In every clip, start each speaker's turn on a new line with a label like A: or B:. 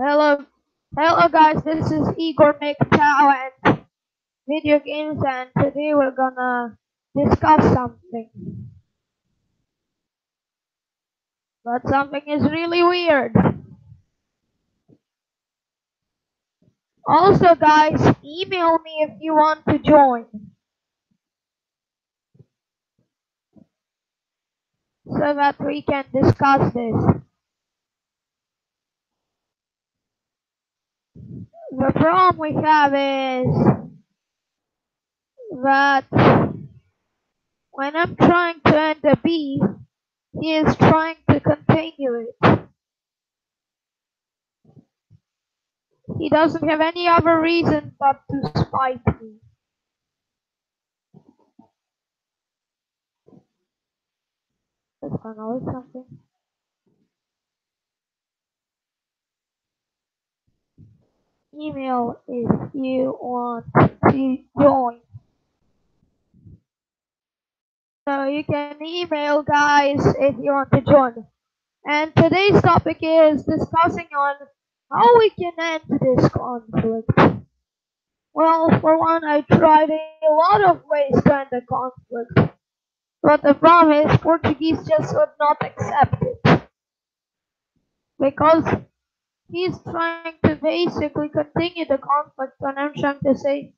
A: Hello, hello guys. This is Igor McCow and video games, and today we're gonna discuss something. But something is really weird. Also, guys, email me if you want to join, so that we can discuss this. The problem we have is that when I'm trying to end a B, he is trying to continue it. He doesn't have any other reason but to spite me. That's gonna always something. Email if you want to join. So you can email guys if you want to join. And today's topic is discussing on how we can end this conflict. Well, for one, I tried a lot of ways to end the conflict. But the problem is Portuguese just would not accept it. Because he's trying to basically continue the conflict and I'm trying to say,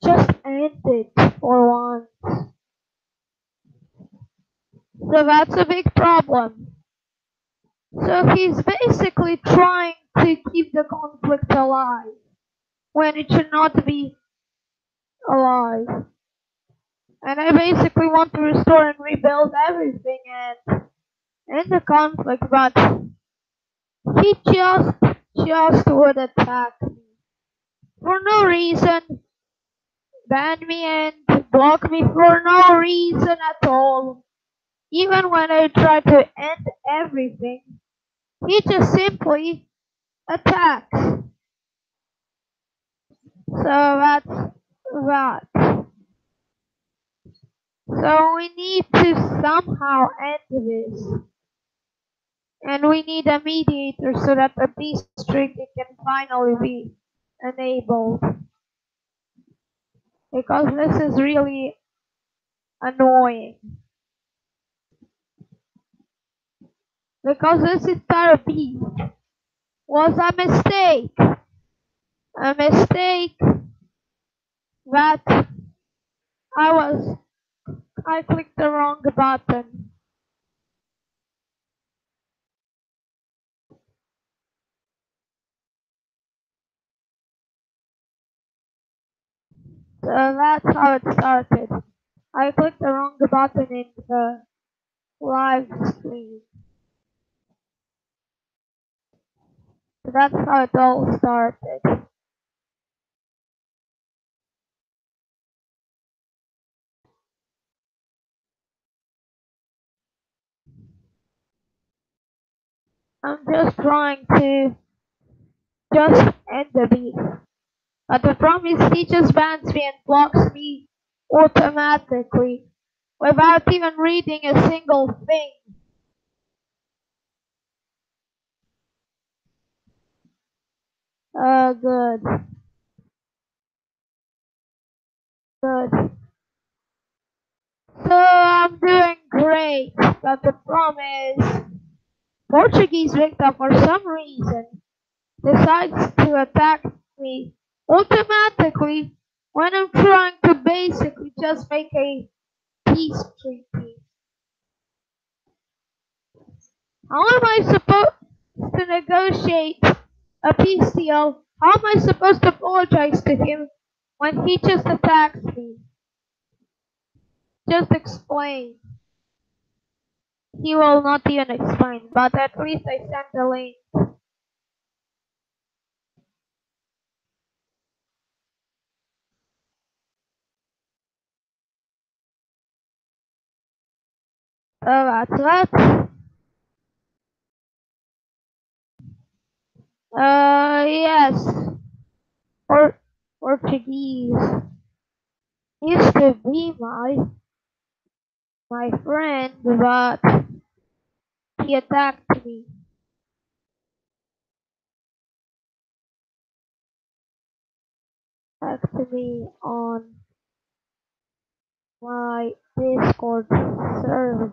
A: just end it for once. So that's a big problem. So he's basically trying to keep the conflict alive when it should not be alive. And I basically want to restore and rebuild everything and end the conflict, but he just would attack me for no reason, ban me and block me for no reason at all. Even when I try to end everything, he just simply attacks. So that's that. So we need to somehow end this. And we need a mediator so that the peace treaty can finally be enabled. Because this is really annoying. Because this entire peace was a mistake. A mistake that I clicked the wrong button. So that's how it started. I clicked the wrong button in the live stream. So that's how it all started. I'm just trying to just end the beef. But the problem is he just bans me and blocks me automatically without even reading a single thing. Good. Good. So I'm doing great, but the problem is Portuguese Victor for some reason decides to attack me automatically when I'm trying to basically just make a peace treaty. How am I supposed to negotiate a peace deal? How am I supposed to apologize to him when he just attacks me? Just explain. He will not even explain, but at least I sent the link. That's that. Yes. Portuguese used to be my friend, but he attacked me. back to me on my Discord server.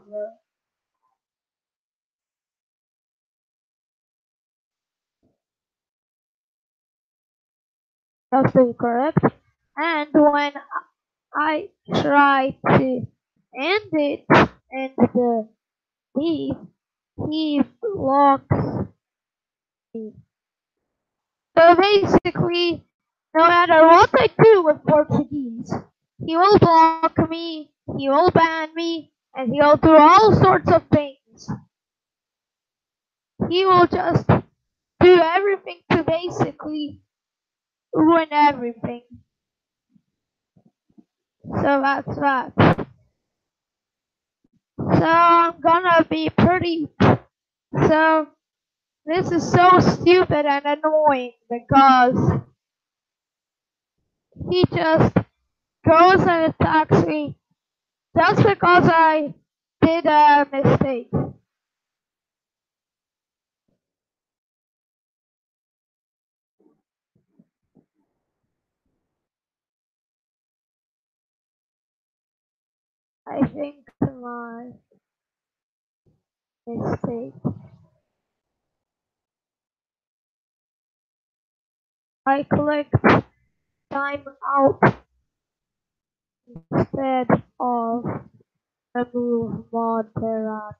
A: That's incorrect. And when I try to end it and the thief, he blocks me. So basically, no matter what I do with Portuguese, he will block me, he will ban me, and he will do all sorts of things. He will just do everything to basically ruin everything. So that's that. So I'm gonna be pretty. So this is so stupid and annoying because he just goes and attacks me just because I did a mistake. I think my mistake. I clicked time out instead of remove moderator.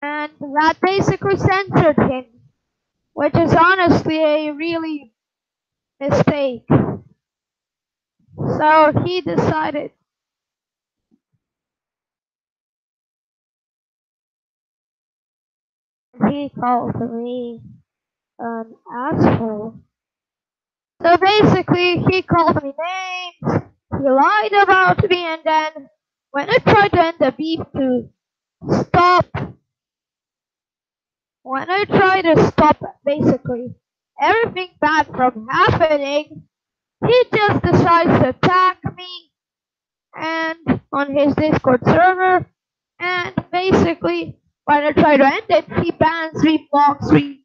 A: And that basically censored him, which is honestly a really mistake. So he decided he called me an asshole. So basically he called me names, he lied about me, and then when I tried to end the beef to stop, when I tried to stop basically everything bad from happening, he just decides to attack me and on his Discord server, and basically when I try to end it, he bans me, blocks me,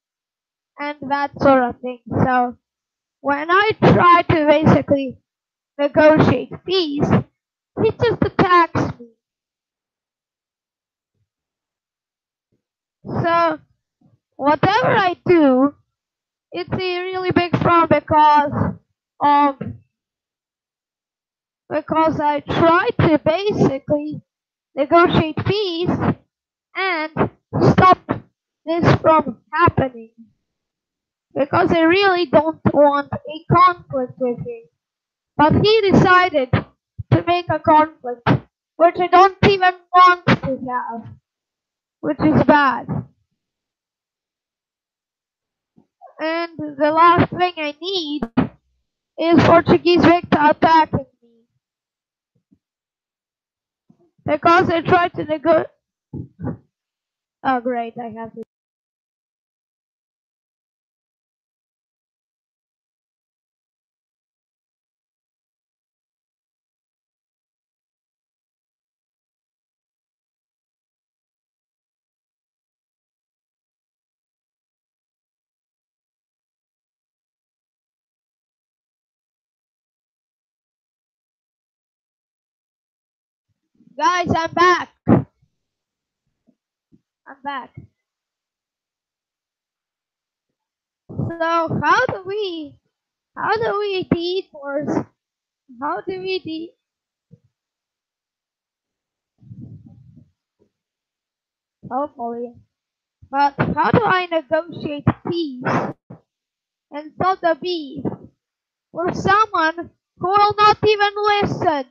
A: and that sort of thing. So when I try to basically negotiate peace, he just attacks me. So whatever I do, it's a really big problem um because I try to basically negotiate peace and stop this from happening. Because I really don't want a conflict with him. But he decided to make a conflict, which I don't even want to have, which is bad. And the last thing I need is Portuguese Victor attacking me. Because I tried to negotiate. Oh great, I have to. Guys, I'm back. I'm back. So how do we de-force? How do we de hopefully. But how do I negotiate peace and solve the beef with someone who will not even listen?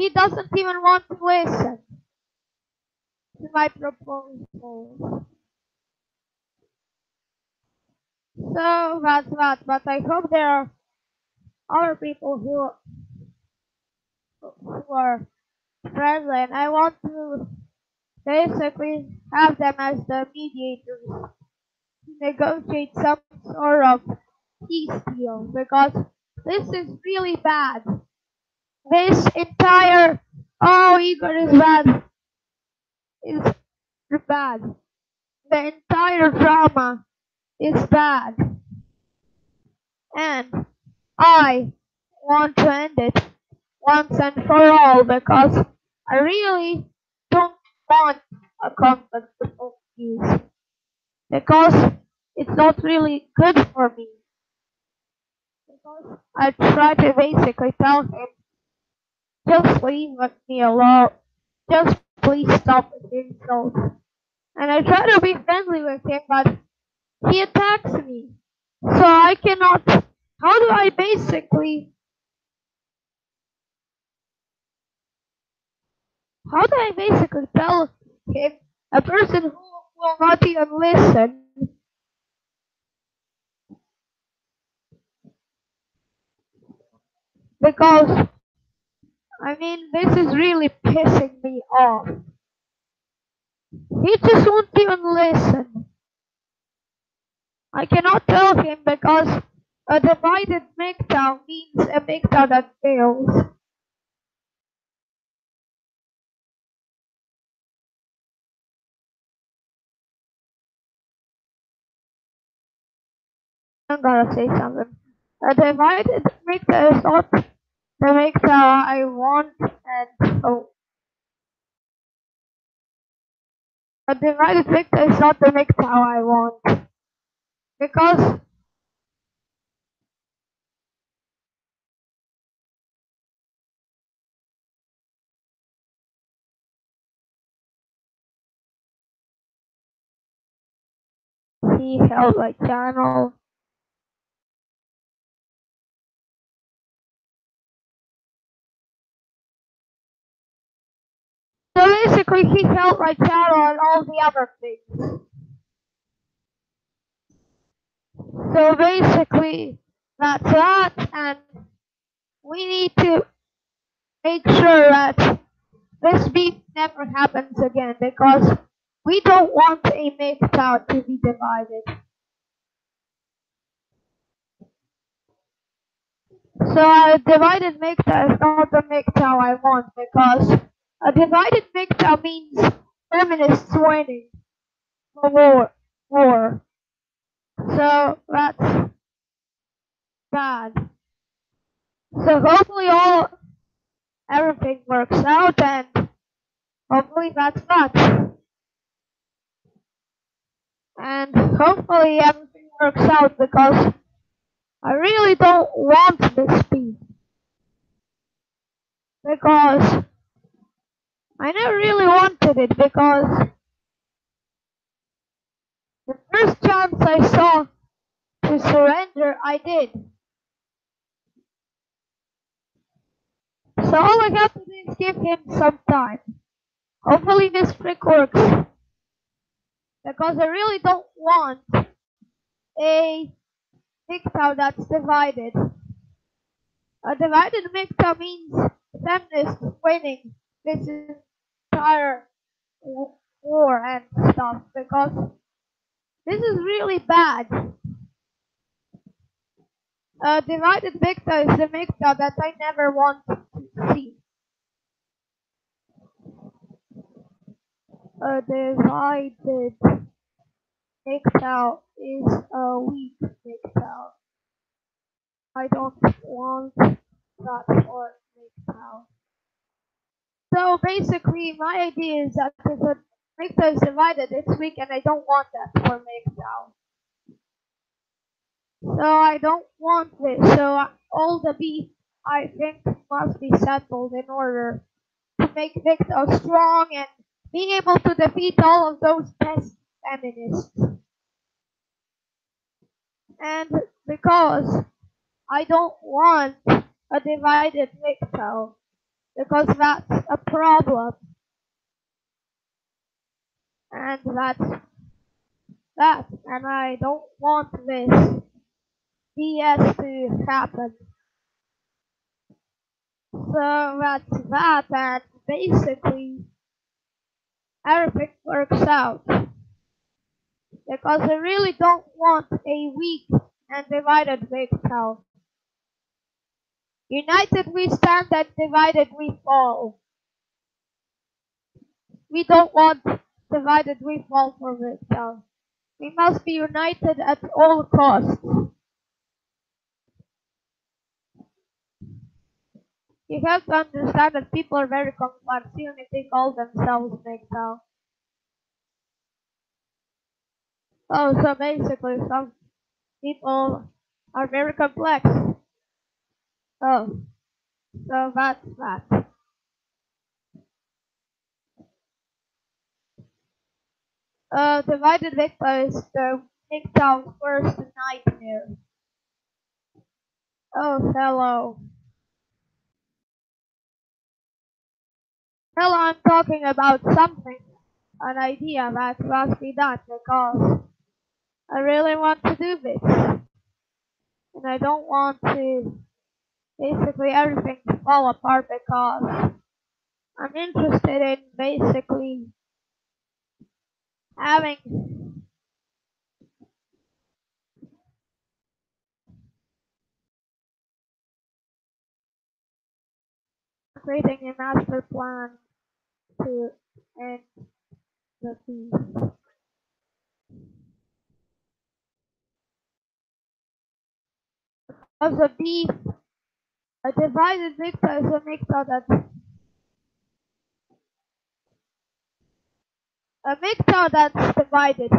A: He doesn't even want to listen to my proposal. So that's that. But I hope there are other people who are friendly, and I want to basically have them as the mediators to negotiate some sort of peace deal because this is really bad. This entire Igor is bad is bad. The entire drama is bad. And I want to end it once and for all because I really don't want a conflict of these because it's not really good for me. Because I try to basically tell him, just leave me alone. Just please stop with the insults. And I try to be friendly with him, but he attacks me. So I cannot. How do I basically? How do I basically tell him, a person who will not even listen, because I mean this is really pissing me off. He just won't even listen. I cannot tell him because a divided MGTOW means a MGTOW that fails. I'm gonna say something. A divided MGTOW is not the MGTOW I want, and a divided MGTOW is not the MGTOW I want. Because he held my channel. So basically he held my channel and all the other things. So basically that's that, and we need to make sure that this beef never happens again because we don't want a MGTOW to be divided. So a divided MGTOW is not the MGTOW I want because a divided MGTOW means feminists winning the war. So that's bad. So hopefully everything works out, and hopefully that's that. And hopefully everything works out because I really don't want this beef. Because I never really wanted it because the first chance I saw to surrender, I did. So all I have to do is give him some time. Hopefully this trick works. Because I really don't want a MGTOW that's divided. A divided MGTOW means feminists winning this entire war and stuff because this is really bad. A divided MGTOW is a MGTOW that I never want to see. A divided MGTOW is a weak MGTOW. I don't want that for MGTOW. So basically, my idea is that if a MGTOW is divided, it's weak, and I don't want that for MGTOW. So I don't want this. So all the beef, I think, must be settled in order to make MGTOW strong and be able to defeat all of those pest feminists. And because I don't want a divided MGTOW, because that's a problem, and that's that, and I don't want this BS to happen. So that's that, and basically everything works out. Because I really don't want a weak and divided MGTOW. United we stand and divided we fall. We don't want divided we fall for MGTOW. We must be united at all costs. You have to understand that people are very complex, even if they call themselves MGTOW. Oh, so basically, some people are very complex. Oh, so that's that. Divided Victor is the MGTOW's worst nightmare. Oh, hello. Hello, I'm talking about something, an idea that must be done because I really want to do this. And I don't want to basically everything to fall apart because I'm interested in basically having creating a master plan to end the peace. Of the beef, a divided mixer is a mixer that's divided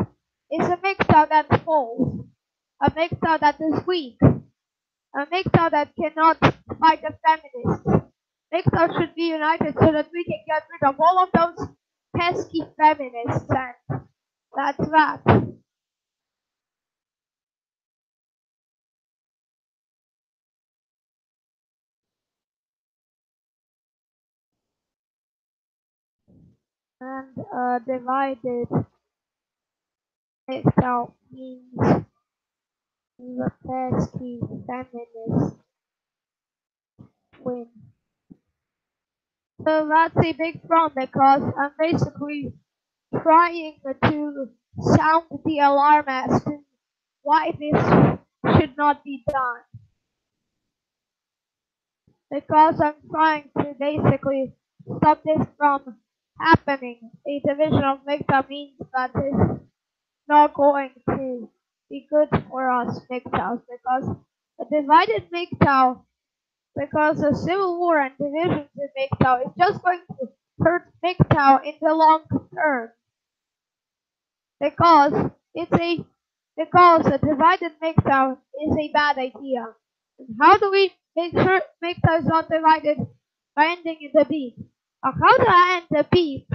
A: is a mixer that falls, a mixer that is weak, a mixer that cannot fight the feminists. Mixer should be united so that we can get rid of all of those pesky feminists, and that's that. And divided mixer means the pesky feminists win. So that's a big problem because I'm basically trying to sound the alarm as to why this should not be done. Because I'm trying to basically stop this from happening. A division of MGTOW means that it's not going to be good for us MGTOWs because a divided MGTOW, because the civil war and divisions in MGTOW is just going to hurt MGTOW in the long term because it's a because a divided MGTOW is a bad idea. And how do we make sure MGTOW is not divided by ending in the beef? Or how do I end the beef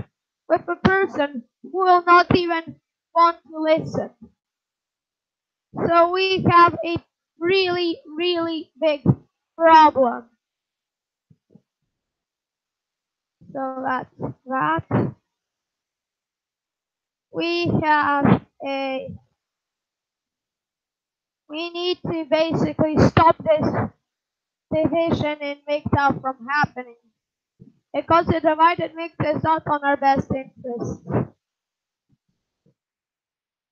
A: with a person who will not even want to listen? So we have a really, really big problem. So that's that. We have a we need to basically stop this division in MGTOW from happening. Because the divided mix is not on our best interest.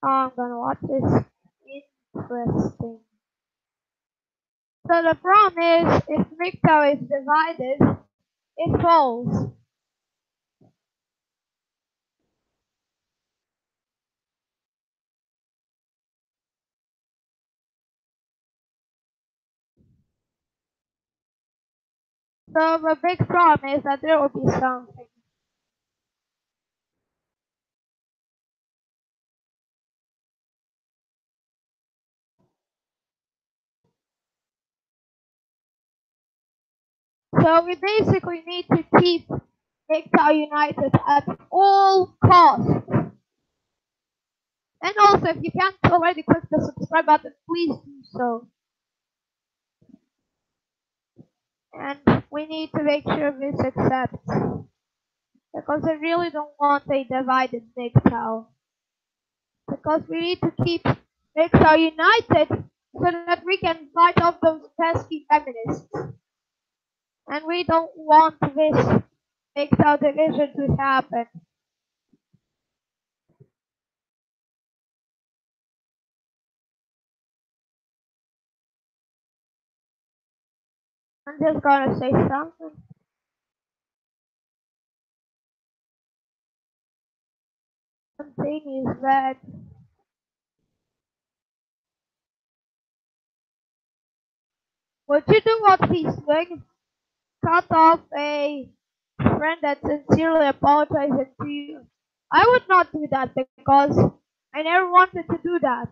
A: Oh, I'm gonna watch this. Interesting. So the problem is, if MGTOW is divided, it falls. So the big problem is that there will be something. So we basically need to keep MGTOW united at all costs. And also, if you can't already click the subscribe button, please do so. And we need to make sure this accepts. Because I really don't want a divided MGTOW. Because we need to keep MGTOW united so that we can fight off those pesky feminists. And we don't want this MGTOW division to happen. I'm just gonna say something. Something is that would you do what he's doing? cut off a friend that sincerely apologizes to you. I would not do that because I never wanted to do that.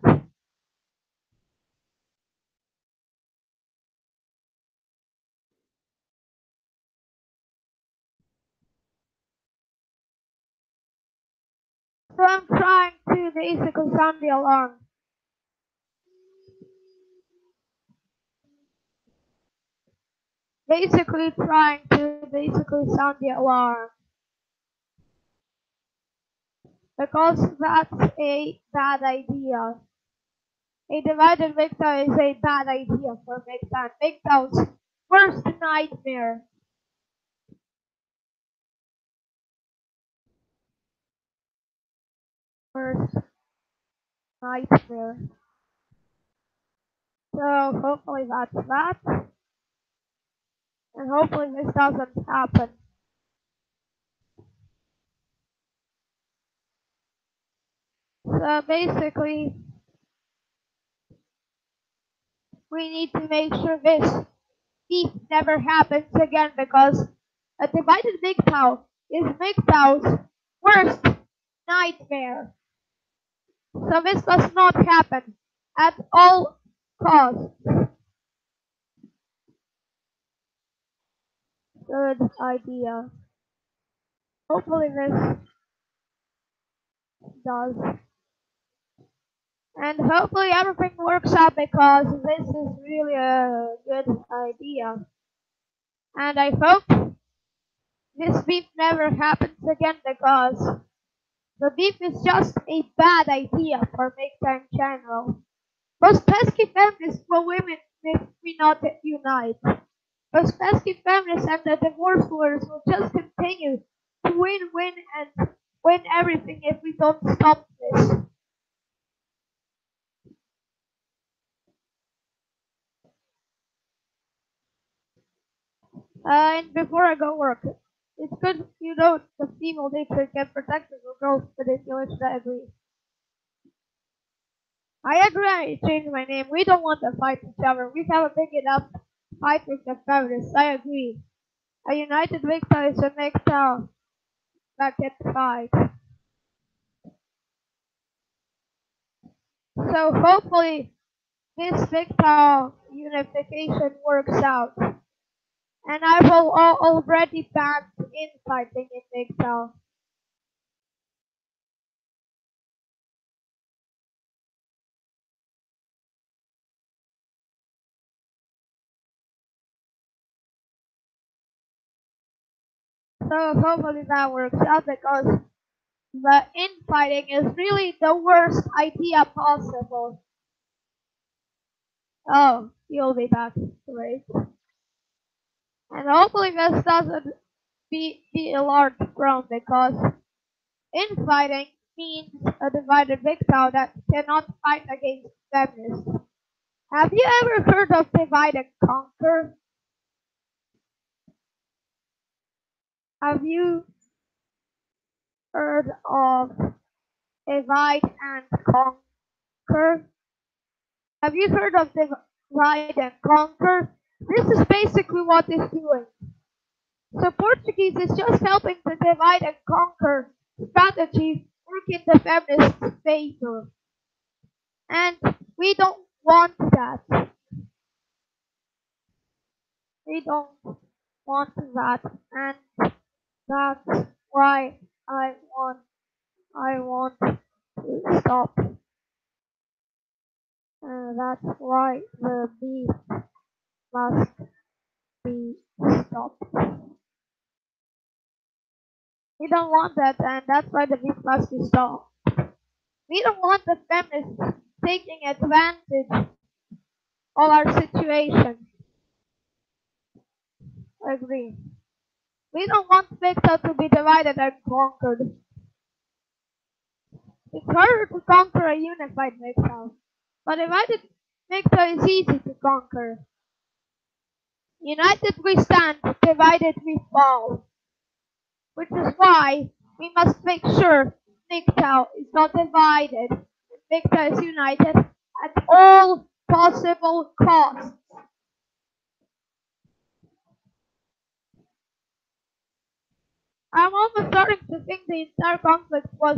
A: So I'm trying to basically sound the alarm. Basically trying to sound the alarm. Because that's a bad idea. A divided victor is a bad idea for Victor. Victor's worst nightmare. Worst nightmare. So hopefully that's that. And hopefully this doesn't happen. So basically, we need to make sure this thief never happens again because a divided MGTOW is MGTOW's worst nightmare. So this does not happen at all costs. Good idea. Hopefully this does. And hopefully everything works out because this is really a good idea. And I hope this beef never happens again because the beef is just a bad idea for Make in general. Those pesky feminists will women if we not unite. Those pesky feminists and the divorce lawyers will just continue to win and win everything if we don't stop this. And before I go work, it's good you know the female nature can protect the girls manipulation. I agree. I agree I change my name. We don't want to fight each other. We have a big enough fight with the feminists. I agree. A united victor is a victor that can fight. So hopefully this victor unification works out. And I will already ban infighting in victor. So hopefully that works out because the infighting is really the worst idea possible. Oh, you'll be back. Great. And hopefully this doesn't be a large ground because infighting means a divided victor that cannot fight against feminists. Have you ever heard of divide and conquer? Have you heard of divide and conquer? Have you heard of divide and conquer? This is basically what it's doing. So Portuguese is just helping the divide and conquer strategy work in the feminists' favor. And we don't want that. We don't want that. And that's why I want to stop. That's why the beef must be stopped. We don't want that, and that's why the beef must be stopped. We don't want the feminists taking advantage of our situation. Agree. We don't want Victor to be divided and conquered. It's harder to conquer a unified Victor, but divided Victor is easy to conquer. United we stand, divided we fall. Which is why we must make sure Victor is not divided and Victor is united at all possible costs. I'm almost starting to think the entire conflict was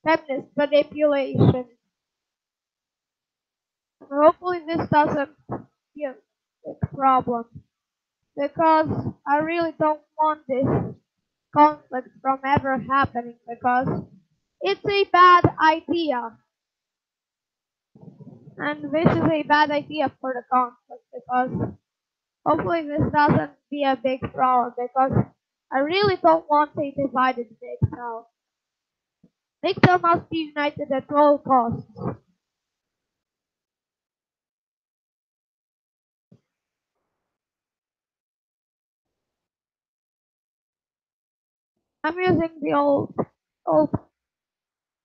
A: feminist manipulation. Hopefully this doesn't be a big problem because I really don't want this conflict from ever happening because it's a bad idea. And this is a bad idea for the conflict because hopefully this doesn't be a big problem because I really don't want a divided Big South. Big South must be united at all costs. I'm using the old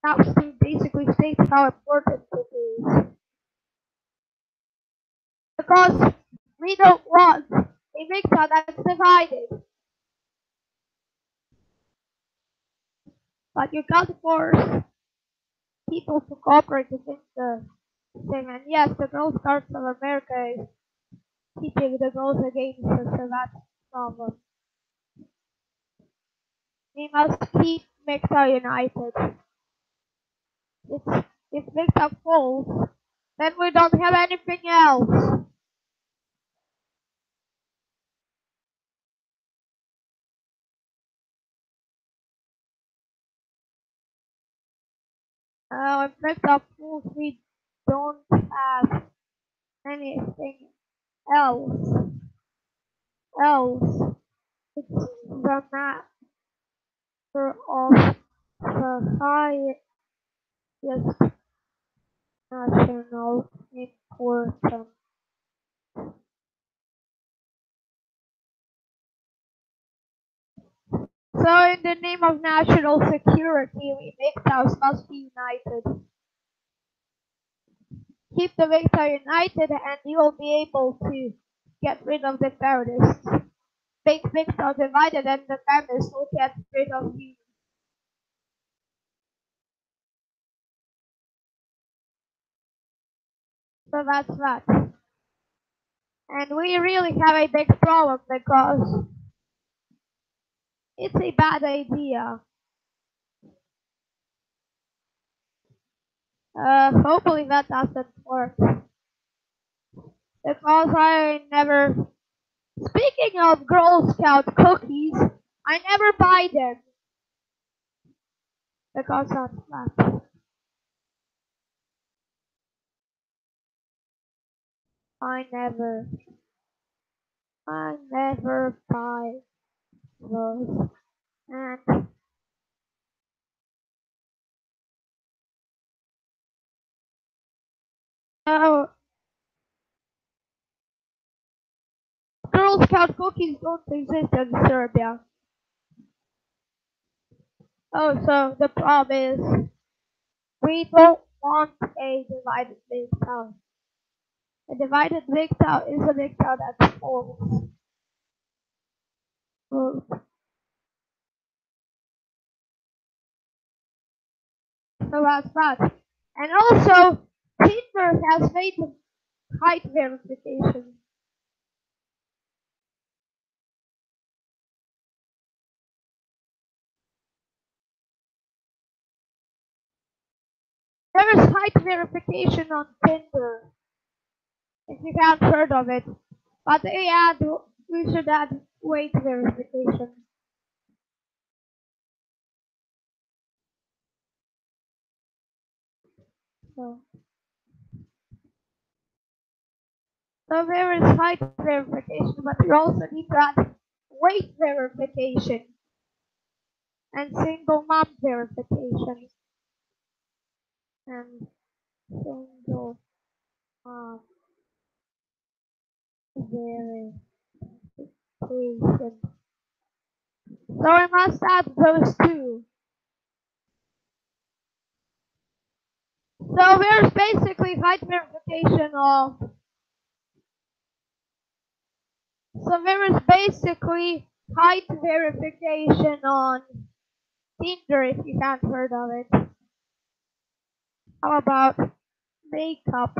A: maps to basically state how important it is. Because we don't want a Big South that's divided. But you can't force people to cooperate within the thing. And yes, the Girl Scouts of America is keeping the girls against us, so that's a problem. We must keep MIGTA united. If MIGTA falls, then we don't have anything else. If MIGTA falls, we don't have anything else. It's the matter of the highest national importance. So in the name of national security, we MIGTAs must be united. Keep the MIGTA united and you will be able to get rid of the terrorists. Make MIGTA divided and the terrorists will get rid of you. So that's that. And we really have a big problem because it's a bad idea. Hopefully that doesn't work. Because I never, speaking of Girl Scout cookies, I never buy them. Because that's that. I never, I never buy those. And so, Girl Scout cookies don't exist in Serbia. Oh, so the problem is we don't want a divided Big South. A divided Big South is a Big South that's false. So that's that. And also, Tinder has made height verification. There is height verification on Tinder, if you haven't heard of it. But we should add weight verification. So, so there is height verification, but you also need to add weight verification and single mom verification and single mom verification. So I must add those two. So there's basically height verification of. So there is basically height verification on Tinder if you haven't heard of it. How about makeup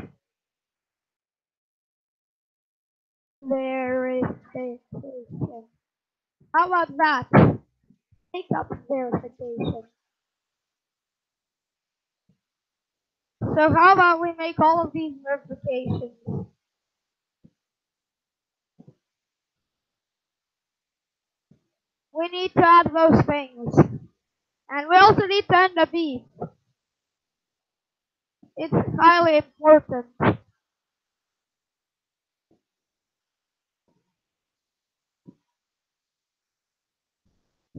A: verification? How about that? makeup verification. So how about we make all of these verifications? We need to add those things. And we also need to end the beef. It's highly important.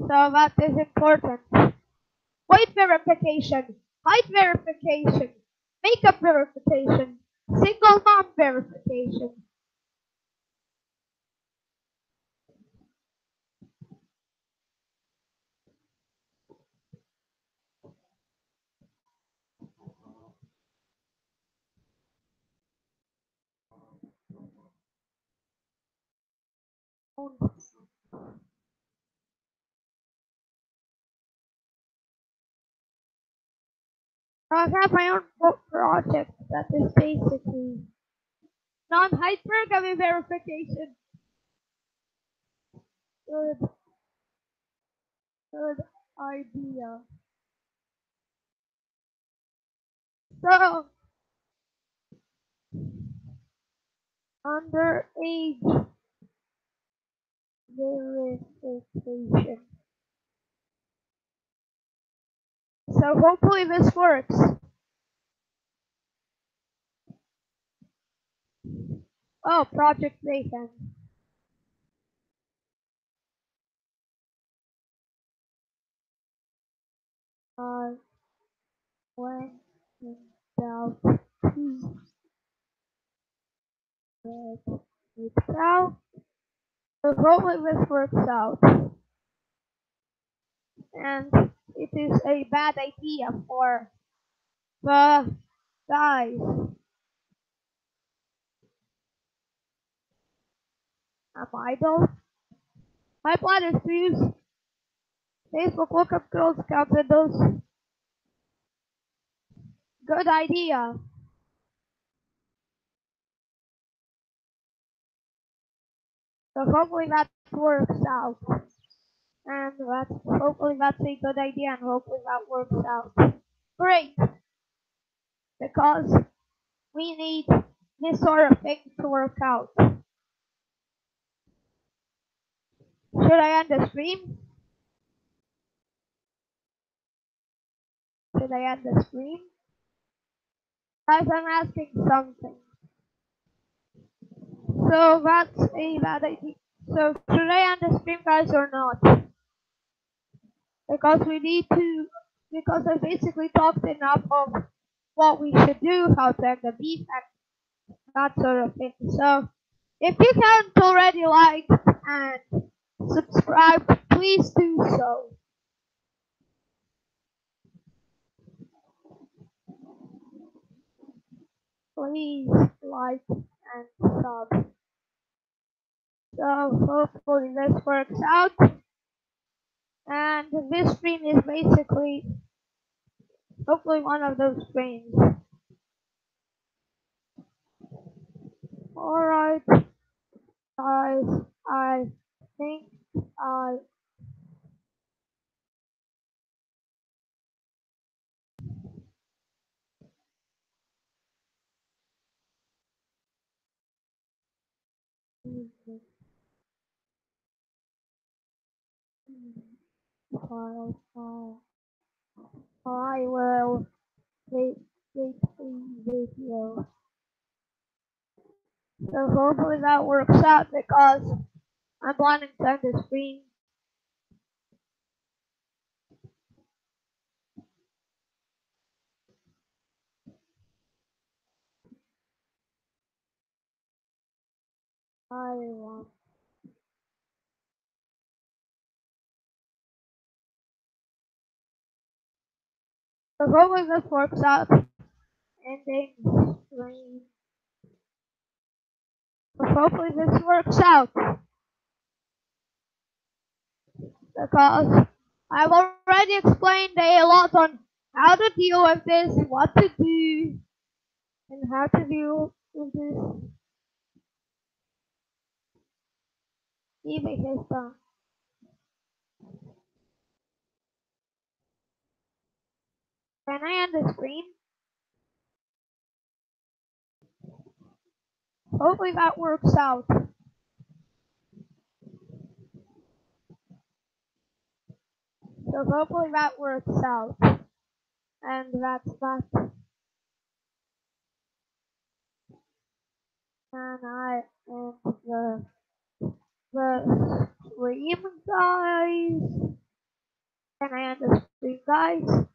A: So that is important. Weight verification, height verification, makeup verification, single mom verification. I have my own project that is basically non-hypergamy verification. Good, good idea. So, underage verification. So hopefully this works. Oh, Project Nathan. I went in doubt to get it out. So hopefully this works out. And it is a bad idea for the guys. I'm idle. My plan is to use Facebook lookup girls count and those. Good idea. So hopefully that works out. And hopefully that's a good idea and hopefully that works out. Great. Because we need this sort of thing to work out. Should I end the stream? Should I end the stream? Guys, I'm asking something. So that's a bad idea. So should I end the stream, guys, or not? Because we need to, because I basically talked enough of what we should do, how to end the beef, and that sort of thing. So if you haven't already liked and subscribed, please do so. Please like and sub. So hopefully this works out. And this stream is basically hopefully one of those streams. Alright guys, I think I file. I will make a video. So hopefully that works out because I'm planning to end the stream. I want. So hopefully this works out. Ending stream. So hopefully this works out because I've already explained a lot on how to deal with this, what to do, and how to deal with this. Even his Can I end the stream? Hopefully that works out. So hopefully that works out. And that's that. And I end the stream, guys. Can I end the stream, guys?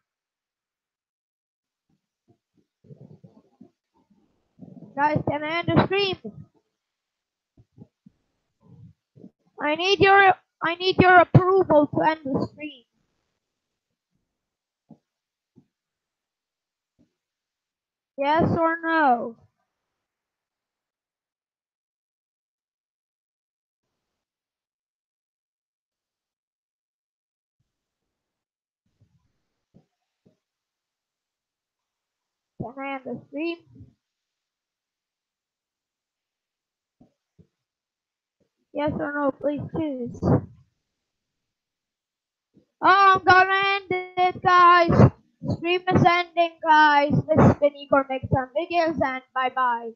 A: Guys, can I end the stream? I need your approval to end the stream. Yes or no? Can I end the stream? Yes or no? Please choose. Oh, I'm gonna end it, guys. Stream is ending, guys. This has been Igor Makes Some Videos, and bye bye.